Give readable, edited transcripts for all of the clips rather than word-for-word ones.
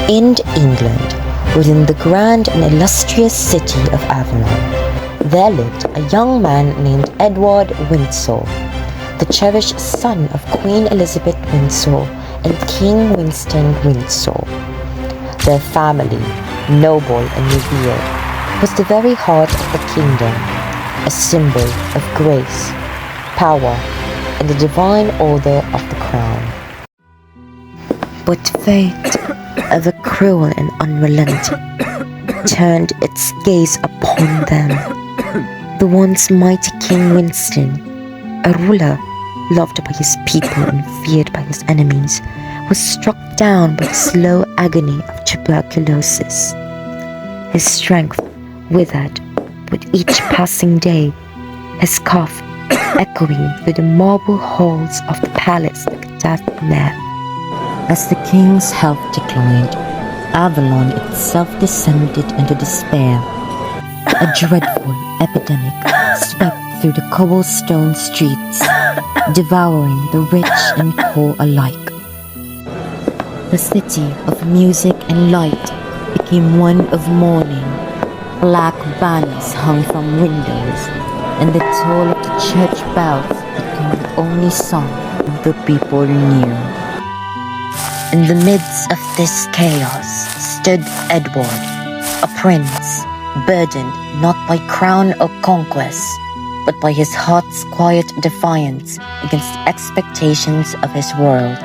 In England, within the grand and illustrious city of Avalon, there lived a young man named Edward Windsor, the cherished son of Queen Elizabeth Windsor and King Winston Windsor. Their family, noble and revered, was the very heart of the kingdom, a symbol of grace, power, and the divine order of the crown. But fate, ever cruel and unrelenting, turned its gaze upon them. The once mighty King Winston, a ruler loved by his people and feared by his enemies, was struck down by the slow agony of tuberculosis. His strength withered with each passing day, his cough echoing through the marble halls of the palace like a death knell. As the king's health declined, Avalon itself descended into despair. A dreadful epidemic swept through the cobblestone streets, devouring the rich and poor alike. The city of music and light became one of mourning. Black banners hung from windows, and the toll of the church bells became the only song the people knew. In the midst of this chaos stood Edward, a prince, burdened not by crown or conquest, but by his heart's quiet defiance against the expectations of his world.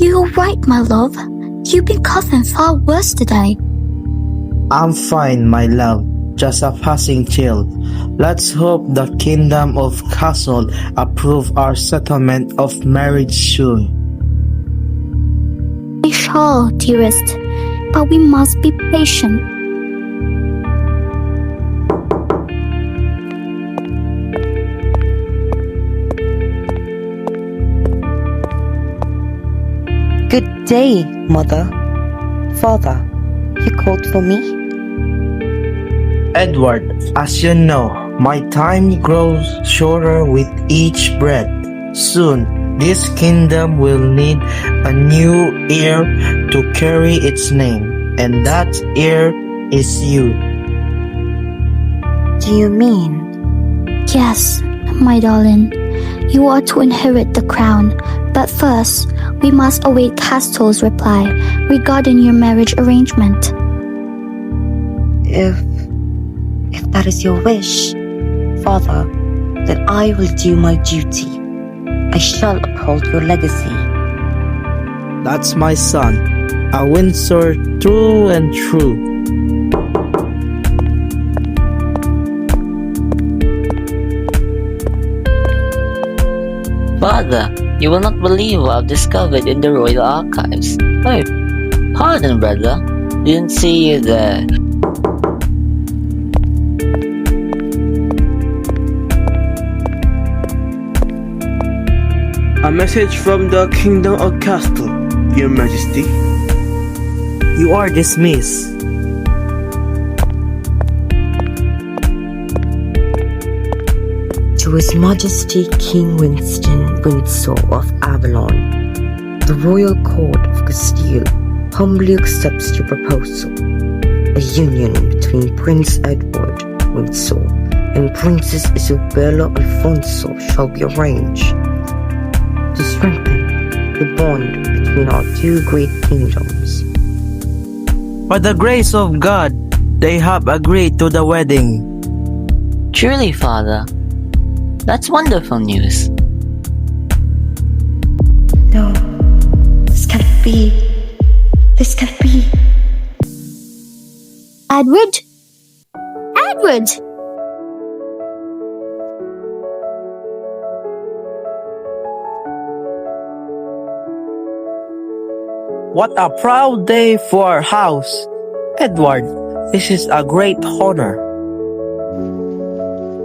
You're right, my love. You've been coughing far worse today. I'm fine, my love. Just a passing chill. Let's hope the Kingdom of Castile approve our settlement of marriage soon. We shall, dearest, but we must be patient. Good day, mother. Father, you called for me? Edward, as you know, my time grows shorter with each breath. Soon, this kingdom will need a new heir to carry its name, and that heir is you. Do you mean? Yes, my darling. You are to inherit the crown, but first, we must await Castile's reply regarding your marriage arrangement. If that is your wish, Father, then I will do my duty. I shall uphold your legacy. That's my son, a Windsor true and true. Father, you will not believe what I've discovered in the royal archives. Oh, pardon, brother. Didn't see you there. A message from the Kingdom of Castile, Your Majesty. You are dismissed. To His Majesty King Winston Windsor of Avalon, the Royal Court of Castile humbly accepts your proposal. A union between Prince Edward Windsor and Princess Isabella Alfonso shall be arranged to strengthen the bond between our two great kingdoms. By the grace of God, they have agreed to the wedding. Truly, Father. That's wonderful news. No, this can't be. This can't be. Edward? Edward! What a proud day for our house! Edward, this is a great honor.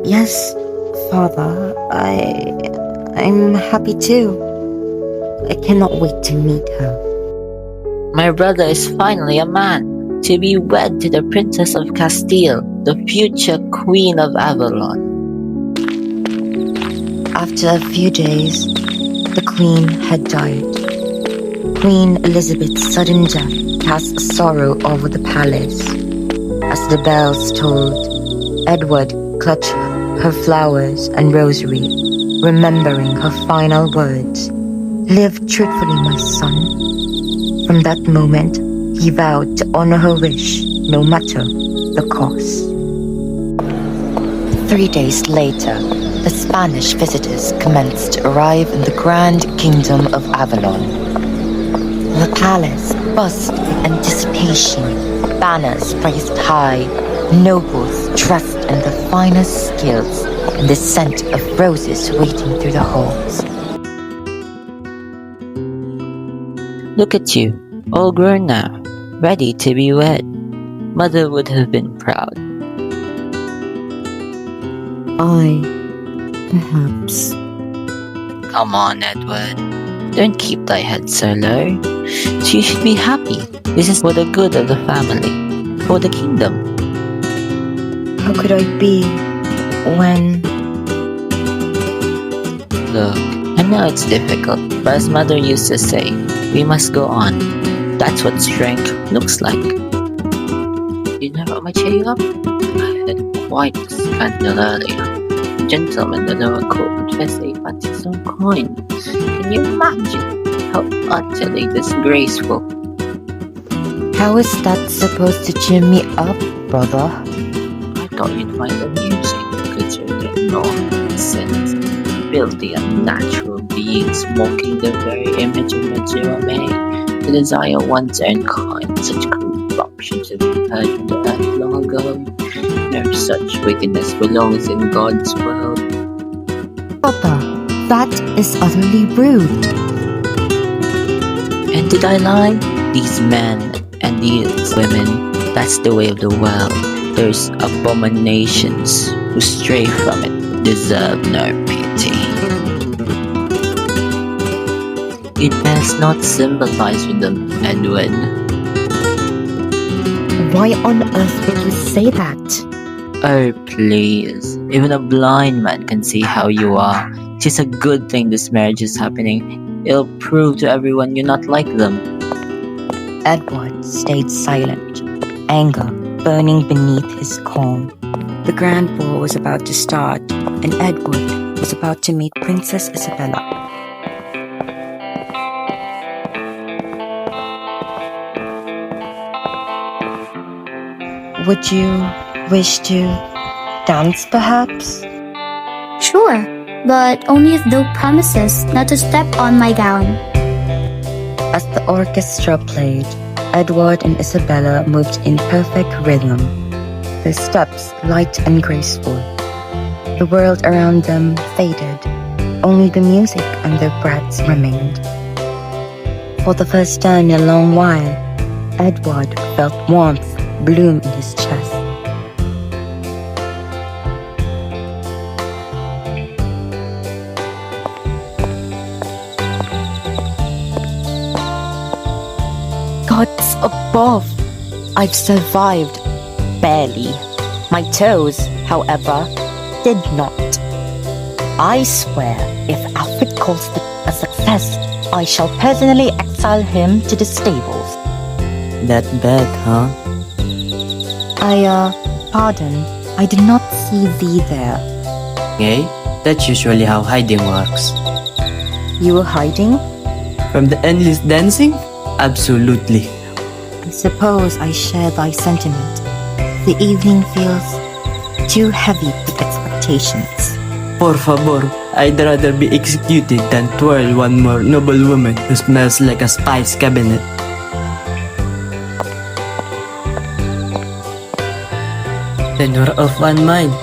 Yes, Father, I'm happy too. I cannot wait to meet her. My brother is finally a man, to be wed to the Princess of Castile, the future Queen of Avalon. After a few days, the Queen had died. Queen Elizabeth's sudden death cast a sorrow over the palace. As the bells tolled, Edward clutched her flowers and rosary, remembering her final words, "Live truthfully, my son." From that moment, he vowed to honor her wish, no matter the cost. 3 days later, the Spanish visitors commenced to arrive in the grand kingdom of Avalon. The palace buzzed with anticipation, banners raised high, nobles dressed in the finest skills, and the scent of roses waiting through the halls. Look at you, all grown now, ready to be wed. Mother would have been proud. Perhaps. Come on, Edward. Don't keep thy head so low. You should be happy. This is for the good of the family, for the kingdom. How could I be when... Look, I know it's difficult, but as Mother used to say, we must go on. That's what strength looks like. You know what might cheer you up? I had quite a scandal earlier. A gentleman in the lower court confessed that he fancied some coin. Can you imagine how utterly disgraceful? How is that supposed to cheer me up, brother? I thought you'd find amusing, considering nonsense, filthy, unnatural beings mocking the very image in which you are made. To desire one's own kind, such corruptions have been heard from the earth long ago. No such wickedness belongs in God's world. Brother, that is utterly rude. And did I lie? These men and these women, that's the way of the world. Those abominations who stray from it deserve no pity. You best not sympathize with them, Edward. Why on earth would you say that? Oh, please. Even a blind man can see how you are. It is a good thing this marriage is happening. It'll prove to everyone you're not like them. Edward stayed silent, anger burning beneath his calm. The grand ball was about to start, and Edward was about to meet Princess Isabella. Would you wish to dance, perhaps? Sure, but only if Duke promises not to step on my gown. As the orchestra played, Edward and Isabella moved in perfect rhythm, their steps light and graceful. The world around them faded, only the music and their breaths remained. For the first time in a long while, Edward felt warmth bloom in his chest. Gods above! I've survived. Barely. My toes, however, did not. I swear, if Alfred calls it a success, I shall personally exile him to the stables. That bad, huh? Pardon. I did not see thee there. Okay, that's usually how hiding works. You were hiding? From the endless dancing? Absolutely. I suppose I share thy sentiment. The evening feels too heavy with expectations. Por favor, I'd rather be executed than twirl one more noble woman who smells like a spice cabinet. Then we're of one mind.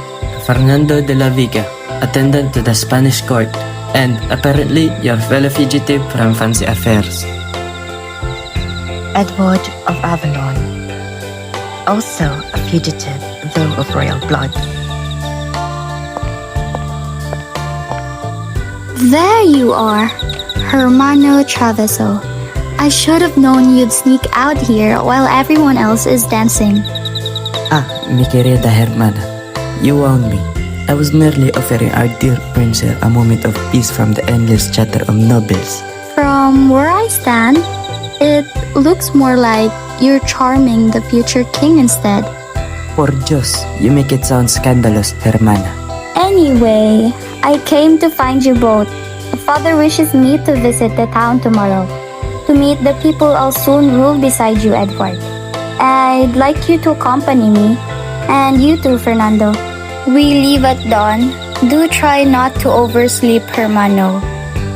Fernando de la Vega, attendant to the Spanish court, and apparently your fellow fugitive from fancy affairs. Edward of Avalon, also a fugitive, though of royal blood. There you are, Hermano Traveso. I should have known you'd sneak out here while everyone else is dancing. Ah, mi querida hermana, you wound me. I was merely offering our dear princess a moment of peace from the endless chatter of nobles. From where I stand, it looks more like you're charming the future king instead. Por Dios, you make it sound scandalous, hermana. Anyway, I came to find you both. Father wishes me to visit the town tomorrow, to meet the people I'll soon rule beside you, Edward. I'd like you to accompany me, and you too, Fernando. We leave at dawn. Do try not to oversleep, Hermano.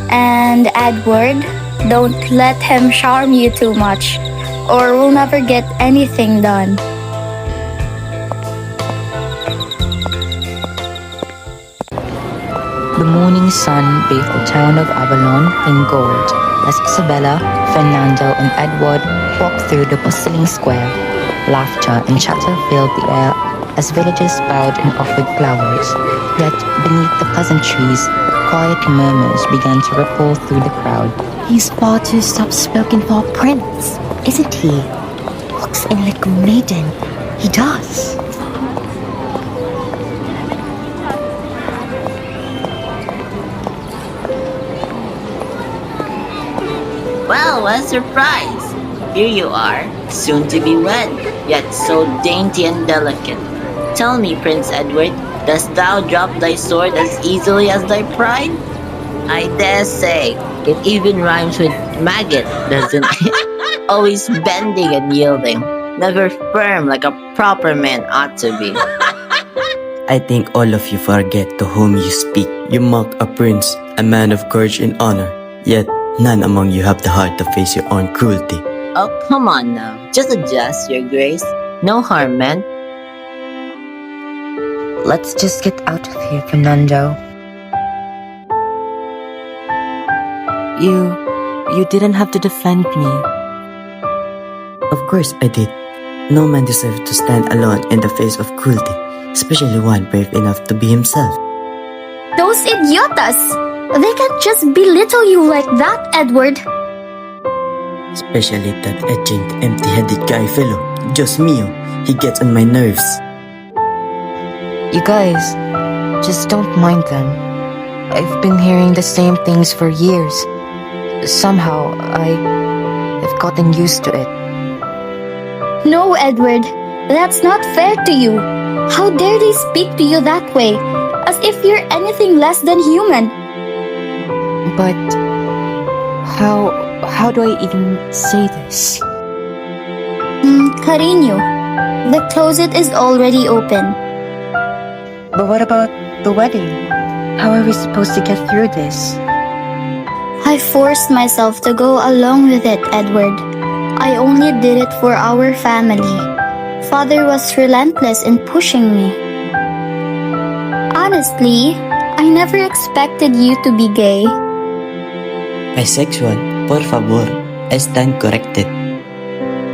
And Edward, don't let him charm you too much, or we'll never get anything done. The morning sun bathed the town of Avalon in gold as Isabella, Fernando, and Edward walked through the bustling square. Laughter and chatter filled the air as villagers bowed and offered flowers. Yet, beneath the pleasant trees, quiet murmurs began to ripple through the crowd. He's far too soft-spoken for a prince, isn't he? Looks in like a maiden. He does. Well, what a surprise! Here you are, soon to be wed, yet so dainty and delicate. Tell me, Prince Edward, dost thou drop thy sword as easily as thy pride? I dare say, it even rhymes with maggot, doesn't it? Always bending and yielding, never firm like a proper man ought to be. I think all of you forget to whom you speak. You mock a prince, a man of courage and honor, yet none among you have the heart to face your own cruelty. Oh, come on now. Just adjust, your grace. No harm meant. Let's just get out of here, Fernando. You didn't have to defend me. Of course I did. No man deserves to stand alone in the face of cruelty, especially one brave enough to be himself. Those idiotas! They can't just belittle you like that, Edward. Especially that agent, empty-headed guy fellow. Dios mío, he gets on my nerves. You guys, just don't mind them. I've been hearing the same things for years. Somehow, I've gotten used to it. No, Edward, that's not fair to you. How dare they speak to you that way, as if you're anything less than human? But how do I even say this? Cariño, the closet is already open. But what about the wedding? How are we supposed to get through this? I forced myself to go along with it, Edward. I only did it for our family. Father was relentless in pushing me. Honestly, I never expected you to be gay. Bisexual, por favor. I stand corrected.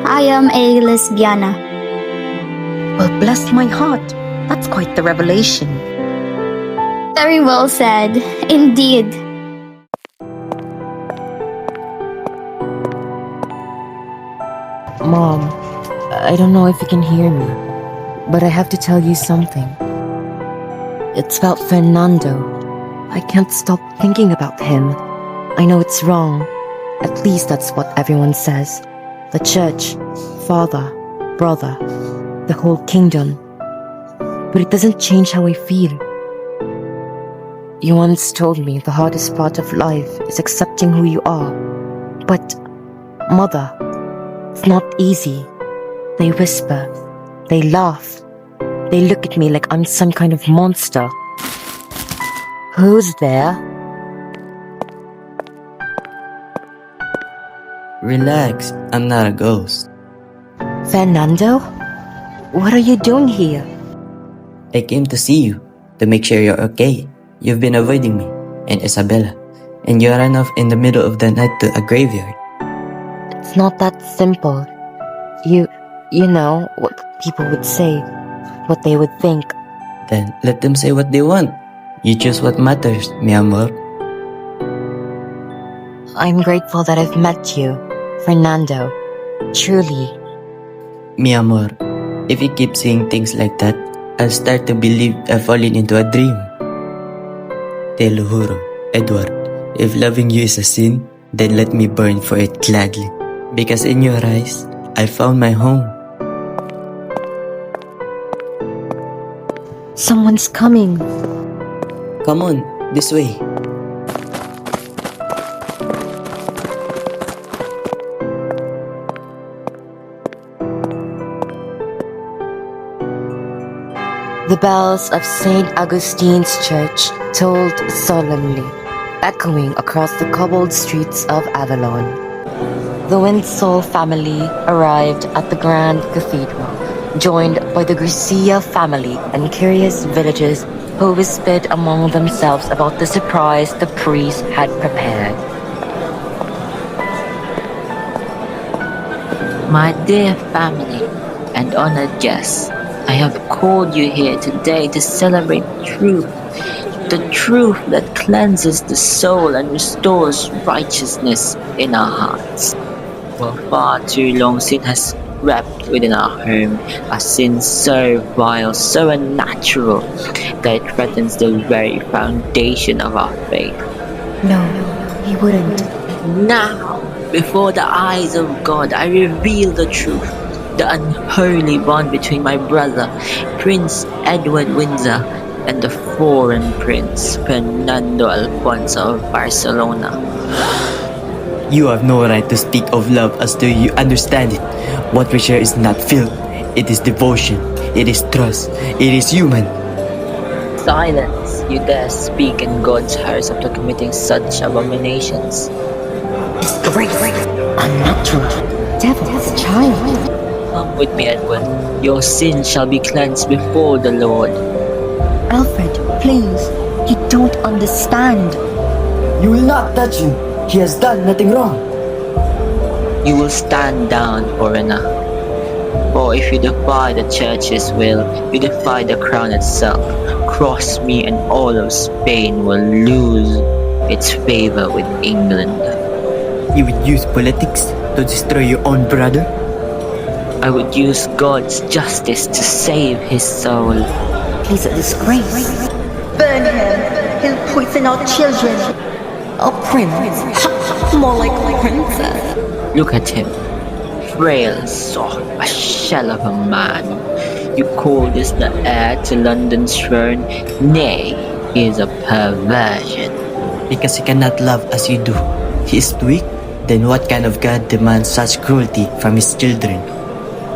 I am a lesbiana. Well, bless my heart. That's quite the revelation. Very well said, indeed. Mom, I don't know if you can hear me, but I have to tell you something. It's about Fernando. I can't stop thinking about him. I know it's wrong. At least that's what everyone says. The church, father, brother, the whole kingdom. But it doesn't change how I feel. You once told me the hardest part of life is accepting who you are. But, Mother, it's not easy. They whisper, they laugh, they look at me like I'm some kind of monster. Who's there? Relax, I'm not a ghost. Fernando? What are you doing here? I came to see you, to make sure you're okay. You've been avoiding me and Isabella, and you ran off in the middle of the night to a graveyard. It's not that simple. You know what people would say, what they would think. Then let them say what they want. You choose what matters, mi amor. I'm grateful that I've met you, Fernando. Truly. Mi amor, if you keep saying things like that, I'll start to believe I've fallen into a dream. Te lo juro, Edward, if loving you is a sin, then let me burn for it gladly. Because in your eyes, I found my home. Someone's coming. Come on, this way. The bells of St. Augustine's Church tolled solemnly, echoing across the cobbled streets of Avalon. The Windsor family arrived at the Grand Cathedral, joined by the Garcia family and curious villagers who whispered among themselves about the surprise the priest had prepared. My dear family and honored guests, I have called you here today to celebrate truth. The truth that cleanses the soul and restores righteousness in our hearts. For far too long sin has wrapped within our home, a sin so vile, so unnatural, that it threatens the very foundation of our faith. No, he wouldn't. Now, before the eyes of God, I reveal the truth, the unholy bond between my brother, Prince Edward Windsor, and the foreign prince, Fernando Alfonso of Barcelona. You have no right to speak of love as though you understand it. What we share is not filth, it is devotion, it is trust, it is human. Silence! You dare speak in God's house after committing such abominations. Disgrace! Unnatural! Devil's child! Come with me, Edward. Your sins shall be cleansed before the Lord. Alfred, please. You don't understand. You will not touch him. He has done nothing wrong. You will stand down, foreigner. For if you defy the church's will, you defy the crown itself. Cross me and all of Spain will lose its favor with England. You would use politics to destroy your own brother? I would use God's justice to save his soul. He's a disgrace. Burn him. He'll poison our children. A prince. More like a princess. Look at him. Frail, soft, a shell of a man. You call this the heir to London's throne? Nay, he is a perversion. Because he cannot love as you do. He is weak? Then what kind of God demands such cruelty from his children?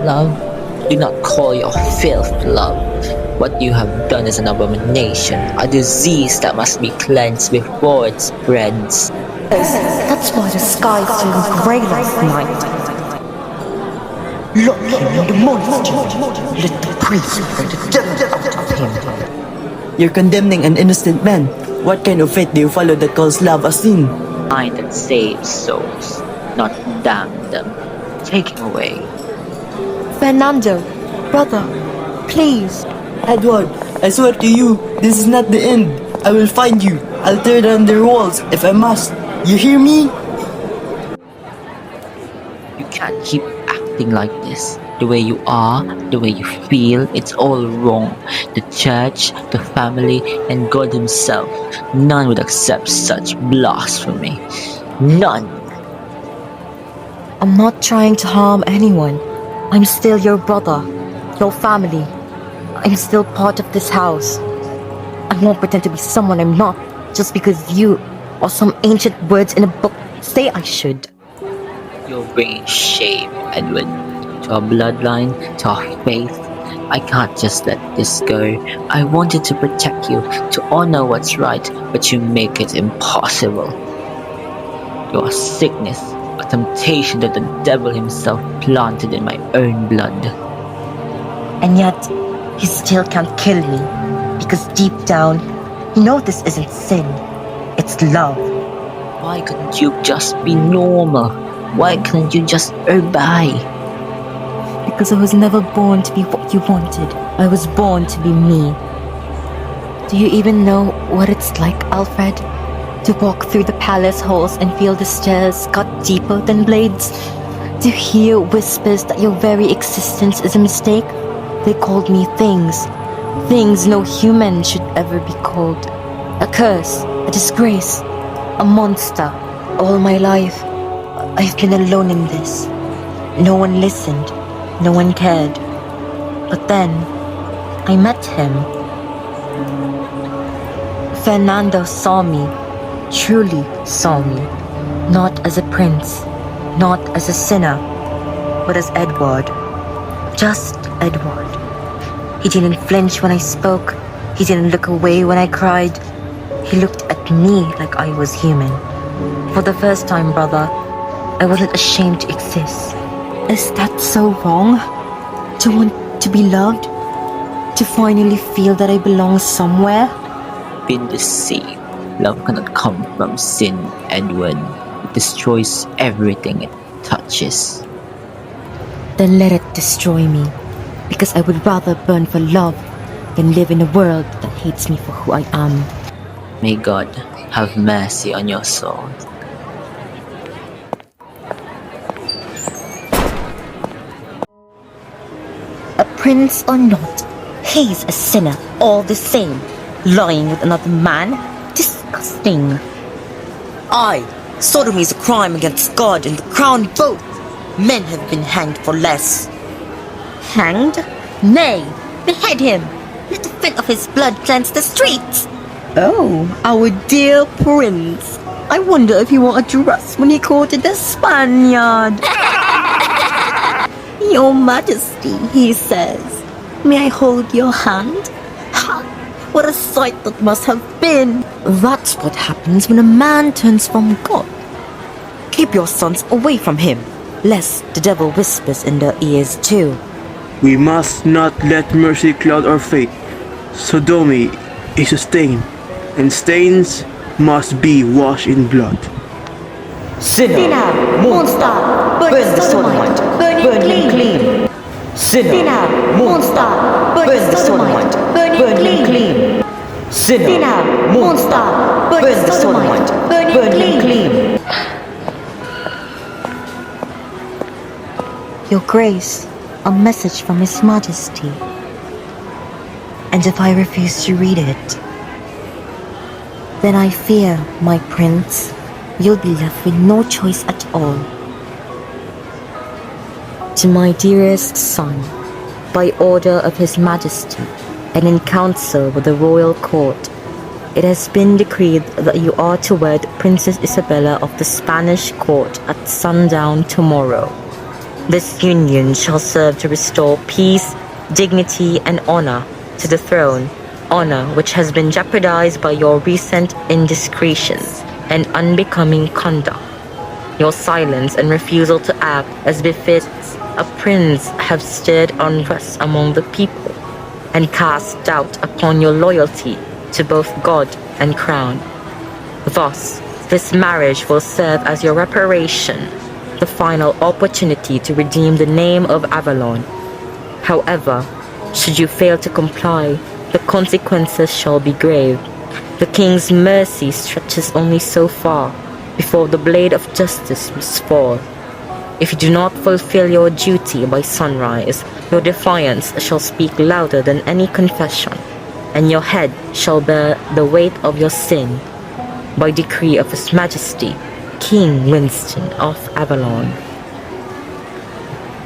Love? Do not call your filth love. What you have done is an abomination, a disease that must be cleansed before it spreads. That's why the sky seemed grey last night. Lock him in the monastery. Let the priest bring the devil out of him. You're condemning an innocent man. What kind of faith do you follow that calls love a sin? Mind that saves souls, not damn them. Take him away. Fernando, brother, please. Edward, I swear to you, this is not the end. I will find you. I'll tear down their walls if I must. You hear me? You can't keep acting like this. The way you are, the way you feel, it's all wrong. The church, the family, and God himself, none would accept such blasphemy. None. I'm not trying to harm anyone. I'm still your brother, your family. I'm still part of this house. I won't pretend to be someone I'm not just because you or some ancient words in a book say I should. You're bringing shame, Edward, to our bloodline, to our faith. I can't just let this go. I wanted to protect you, to honor what's right, but you make it impossible. You're a sickness, a temptation that the devil himself planted in my own blood. And yet, he still can't kill me. Because deep down, he knows this isn't sin. It's love. Why couldn't you just be normal? Why couldn't you just obey? Because I was never born to be what you wanted. I was born to be me. Do you even know what it's like, Alfred? To walk through the palace halls and feel the stairs cut deeper than blades? To hear whispers that your very existence is a mistake? They called me things. Things no human should ever be called. A curse, a disgrace, a monster. All my life, I've been alone in this. No one listened. No one cared. But then, I met him. Fernando saw me, truly saw me. Not as a prince, not as a sinner, but as Edward. Just Edward. He didn't flinch when I spoke. He didn't look away when I cried. He looked at me like I was human. For the first time, brother, I wasn't ashamed to exist. Is that so wrong? To want to be loved? To finally feel that I belong somewhere? Been deceived. Love cannot come from sin, Edward. It destroys everything it touches. Then let it destroy me. Because I would rather burn for love than live in a world that hates me for who I am. May God have mercy on your soul. A prince or not, he's a sinner all the same. Lying with another man? Disgusting. Aye, sodomy is a crime against God and the crown both. Men have been hanged for less. Hanged? Nay, behead him. Let the fit of his blood cleanse the streets. Oh, our dear prince. I wonder if he wore a dress when he courted the Spaniard. Your Majesty, he says. May I hold your hand? Ha! What a sight that must have been! That's what happens when a man turns from God. Keep your sons away from him, lest the devil whispers in their ears too. We must not let mercy cloud our fate. Sodomy is a stain, and stains must be washed in blood. Sinner, monster, burn the sodomite, burn him clean. Sinner, monster, burn the sodomite, burn him clean. Sinner, monster, burn the sodomite, burn him clean. Your Grace, a message from His Majesty. And if I refuse to read it, then I fear, my prince, you'll be left with no choice at all. To my dearest son, by order of His Majesty, and in council with the royal court, it has been decreed that you are to wed Princess Isabella of the Spanish court at sundown tomorrow. This union shall serve to restore peace, dignity, and honor to the throne, honor which has been jeopardized by your recent indiscretions and unbecoming conduct. Your silence and refusal to act as befits a prince have stirred unrest among the people and cast doubt upon your loyalty to both God and crown. Thus, this marriage will serve as your reparation, the final opportunity to redeem the name of Avalon. However, should you fail to comply, the consequences shall be grave. The king's mercy stretches only so far before the blade of justice must fall. If you do not fulfill your duty by sunrise, your defiance shall speak louder than any confession, and your head shall bear the weight of your sin. By decree of His Majesty, King Winston of Avalon.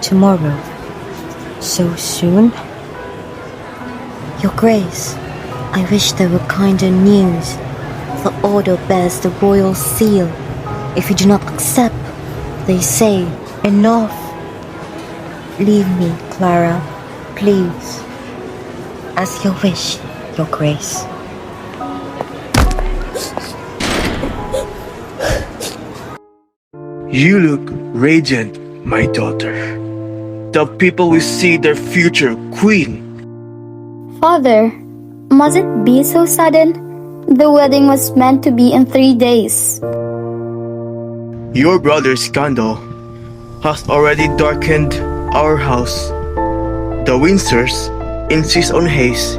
Tomorrow. So soon? Your Grace, I wish there were kinder news. The order bears the royal seal. If you do not accept, they say, enough. Leave me, Clara, please. As you wish, Your Grace. You look radiant, my daughter. The people will see their future queen. Father, must it be so sudden? The wedding was meant to be in 3 days. Your brother's scandal has already darkened our house. The Windsors insist on haste,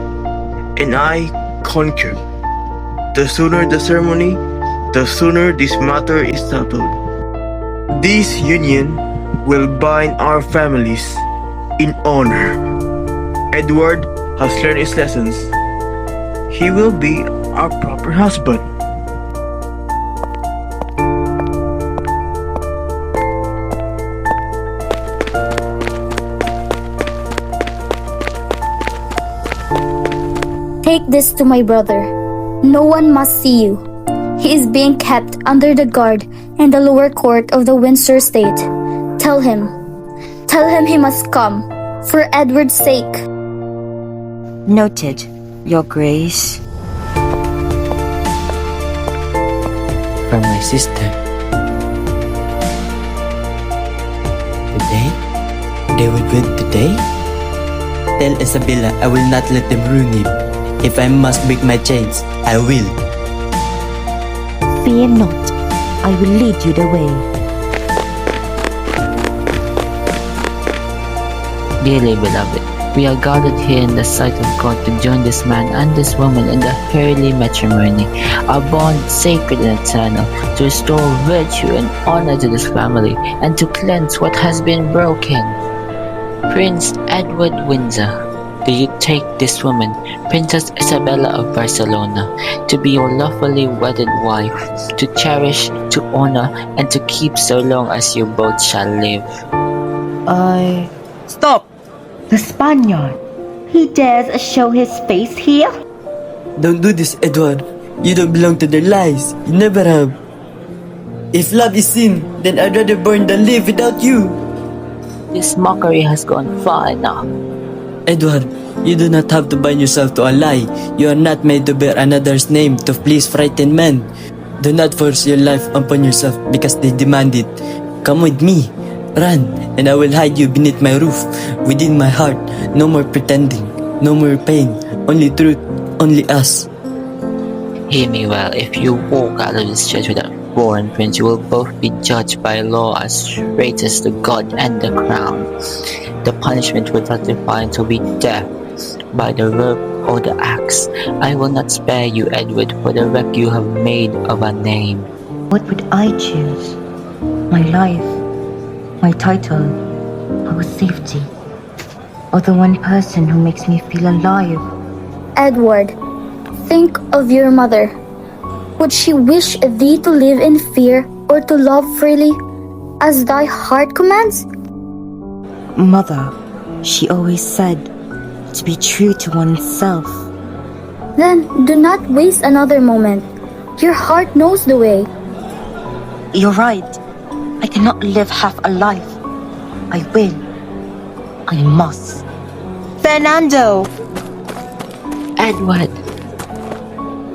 and I concur. The sooner the ceremony, the sooner this matter is settled. This union will bind our families in honor. Edward has learned his lessons. He will be our proper husband. Take this to my brother. No one must see you. He is being kept under the guard in the lower court of the Windsor estate. Tell him he must come, for Edward's sake. Noted, Your Grace. From my sister. Today? They would wed today? Tell Isabella I will not let them ruin him. If I must break my chains, I will. Fear not, I will lead you the way. Dearly beloved, we are gathered here in the sight of God to join this man and this woman in the holy matrimony, a bond sacred and eternal, to restore virtue and honor to this family, and to cleanse what has been broken. Prince Edward Windsor, do you take this woman, Princess Isabella of Barcelona, to be your lawfully wedded wife, to cherish, to honor, and to keep so long as you both shall live? Stop! The Spaniard! He dares show his face here? Don't do this, Edward. You don't belong to their lives. You never have. If love is sin, then I'd rather burn than live without you. This mockery has gone far enough. Edward, you do not have to bind yourself to a lie. You are not made to bear another's name to please frightened men. Do not force your life upon yourself because they demand it. Come with me. Run, and I will hide you beneath my roof, within my heart. No more pretending, no more pain, only truth, only us. Hear me well, if you walk out of this church with that foreign prince, you will both be judged by law as traitors to God and the crown. The punishment without defiance will be death, by the rope or the axe. I will not spare you, Edward, for the wreck you have made of our name. What would I choose? My life, my title, our safety, or the one person who makes me feel alive? Edward, think of your mother. Would she wish thee to live in fear or to love freely, as thy heart commands? Mother, she always said to be true to oneself. Then do not waste another moment. Your heart knows the way. You're right. I cannot live half a life. I will. I must. Fernando! Edward!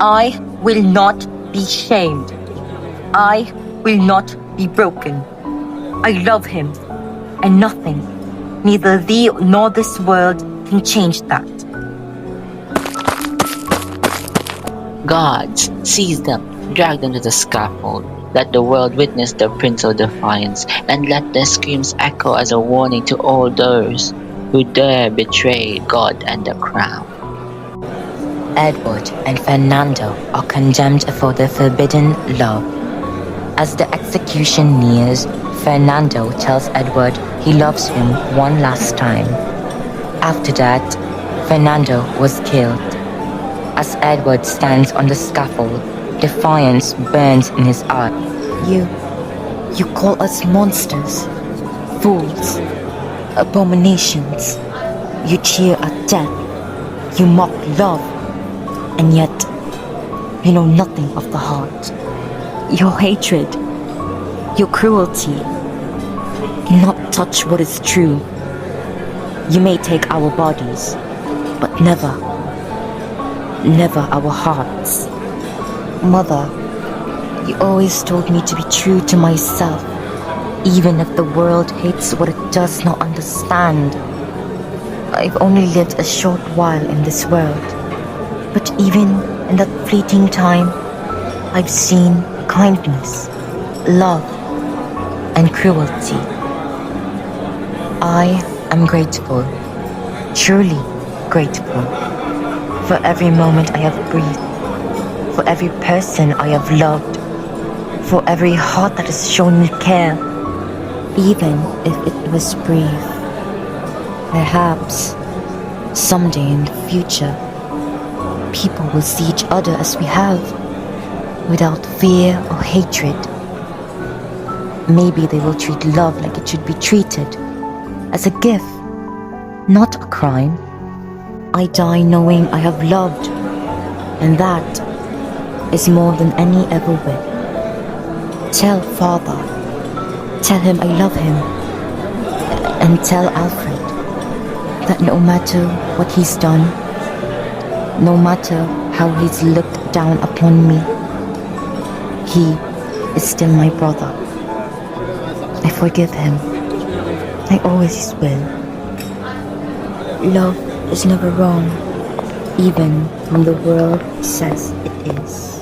I will not be shamed. I will not be broken. I love him, and nothing, neither thee nor this world, can change that. Guards, seize them, drag them to the scaffold. Let the world witness the Prince of Defiance, and let their screams echo as a warning to all those who dare betray God and the crown. Edward and Fernando are condemned for their forbidden love. As the execution nears, Fernando tells Edward he loves him one last time. After that, Fernando was killed. As Edward stands on the scaffold, defiance burns in his eye. You call us monsters, fools, abominations. You cheer at death. You mock love. And yet, you know nothing of the heart. Your hatred, your cruelty, cannot touch what is true. You may take our bodies, but never our hearts. Mother, you always told me to be true to myself, even if the world hates what it does not understand. I've only lived a short while in this world, but even in that fleeting time, I've seen kindness, love, and cruelty. I am grateful, truly grateful, for every moment I have breathed, for every person I have loved, for every heart that has shown me care, even if it was brief. Perhaps someday in the future, people will see each other as we have, without fear or hatred. Maybe they will treat love like it should be treated, as a gift, not a crime. I die knowing I have loved, and that is more than any ever will. Tell Father, tell him I love him, and tell Alfred that no matter what he's done, no matter how he's looked down upon me, he is still my brother. I forgive him. I always will. Love is never wrong, even when the world says it is.